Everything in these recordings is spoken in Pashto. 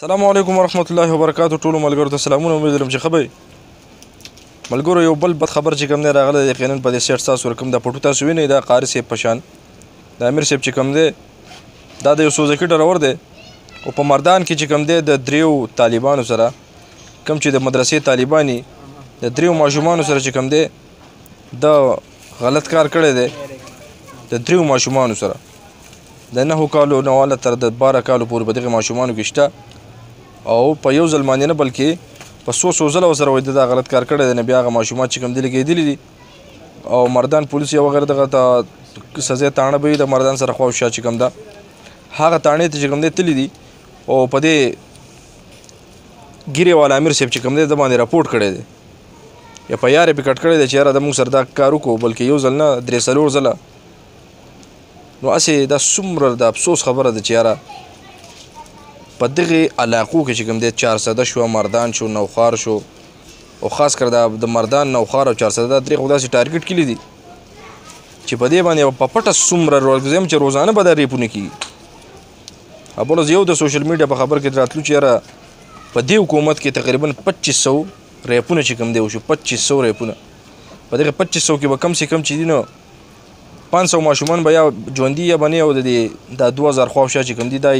السلام علیکم ورحمت الله وبرکاتو. ټولو ملګرو ته سلامونه. امید لرم چې ښه به یې. ملګرو یو بل بد خبر چې کوم دی راغلی دی، یقینا په دې سیټ تاسو کوم د پټو تاسو وینئ دا قاري صاحب په شان د امیر صاحب چې کوم دی دا د یو سوزکي ډرور دی او په مردان کې چې کوم دی د دریو طالبانو سره کوم چې د مدرسې طالبان د دریو ماشومانو سره چې کوم دی د غلط کار کړی دی د دریو ماشومانو سره د 9 کالو نه واله تر د 12 کالو پورې په دغې ماشومانو کې شته او په یو ځل باندې نه بلکې په څو ځله ورسره وایي دا غلط کار کړی دی نه بیا هغه ماشومان چې کوم دي لګېدلي دي او مردان پولیس یا وغیره دغه ته سزا تاڼه به وي د مردان سره خوا شا چې کوم ده هغه تاڼې ته چې کوم دی تللي دي او په دې ګیرې والا امیر صاحب چې کوم دی د باندې راپورټ کړی دی یا په یار یې پې کټ کړی دی چې یاره د موږ سره دا کار وکړو بلکې یو ځل نه 3-4 ځله نو هسې دا څومره د افسوس خبره ده چې یاره په دغې علاقو کې چې کوم دی 400 شو، مردان شو، نوخار شو او خاص کر د مردان، نوخار او 400 دا درې خو داسې ټارګټ کړي دي چې په دې باندې په پټه څومره روزم چې روزانه به دا ریپونه کېږي. بل یو د سوشل میډیا په خبر کې راتلو چې یاره په دې حکومت کې تقریبا 2500 ریپونه چې کوم دی وشو 2500 ریپونه. په دغه 2500 کې به کم سې کم چې دي نو 500 ماشومان به یا ژوندي یا به نه او د 2000 خواوشا چې کوم دي دا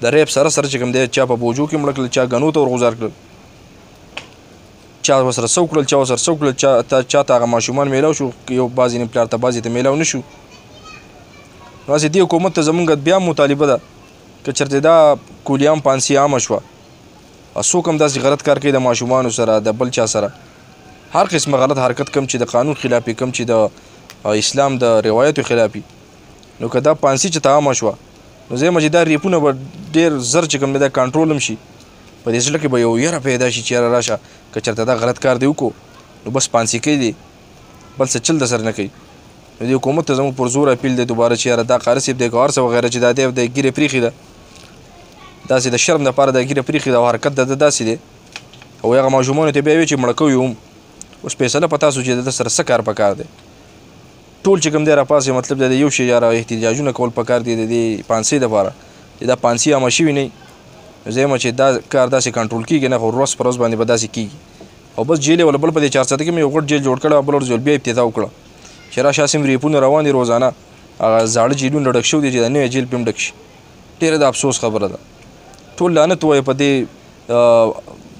د ریپ سره چې کوم دی چا په بوجو کې مړه کړل، چا ګنو ته ورغوزار کړل، چا ورسره سو کړل، چا ورسره سو کړل، چا ته هغه ماشومان میلاو شو یو بعضې نه پلار ته بعضې ته میلاو نه شو. نو هسې دې حکومت ته زمونږ بیا مطالبه ده که چېرته دا کولیام پانسي عامه شوه څوک هم داسې غلط کار کوي د ماشومانو سره د بل چا سره هر قسمه غلط حرکت کم چې د قانون خلافي کم چې د اسلام د روایتو خلافي نو که دا پانسي چې ته عامه شوه نو زه چې دا ریپونه به ډېر زر چې کوم دی دا کنټرول هم شي. په دې زړه کې به یو یره پیدا شي چې یاره راشه که چېرته دا غلط کار دی وکړو نو بس پانسي کوي دی بل څه چل د سره نه کوي. نو دې حکومت ته زموږ پر زور اپیل دی دوباره چې یاره دا قاري صاحب دی که هر څه وغیره چې دا دی د ګیرې پرېښې ده داسې د شرم دپاره د ګیرې پرېښې ده او حرکت د ده داسې دی او هغه ماشومانو ته بیا وایي چې مړه کوي هم. اوس فیصله په تاسو چې د ده سره څه کار پکار دی ټول چې کوم دی راپاسې مطلب د یو شی یاره احتجاجونه کول پکار دي د دې پانسۍ دپاره چې دا پانسي عامه شوي نه وي. زه یم چې دا کار داسې کنټرول کېږي نه خو ورځ په ورځ باندې به داسې کېږي او بس جیل یې ولا بل په دې 400 کې مې یو غټ جیل جوړ کړی او بل ورځ بیا ابتدا وکړه چې راشه هسې ریپونه روان دي روزانه هغه زاړه جیلونه ډک شوي دي چې د نوی جیل پې هم ډک شي. ډېره د افسوس خبره ده. ټول لعنت وایي په دې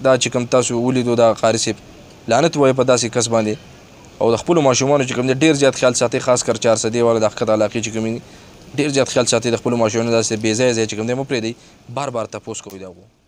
دا چې کوم تاسو ولیدو دا قاري صاحب لعنت وایي په داسې کس باندې او د خپلو ماشومانو چې کوم دی ډېر زیات خیال ساتئ خاص کر 400 والا د حقیقت علاقې چې کوم ډېر زیات خیال ساتئ د خپلو ماشومانو داسې بې ځایه ځای چې کوم دی مه پرېږدئ بار بار تپوس کوئ د هغو.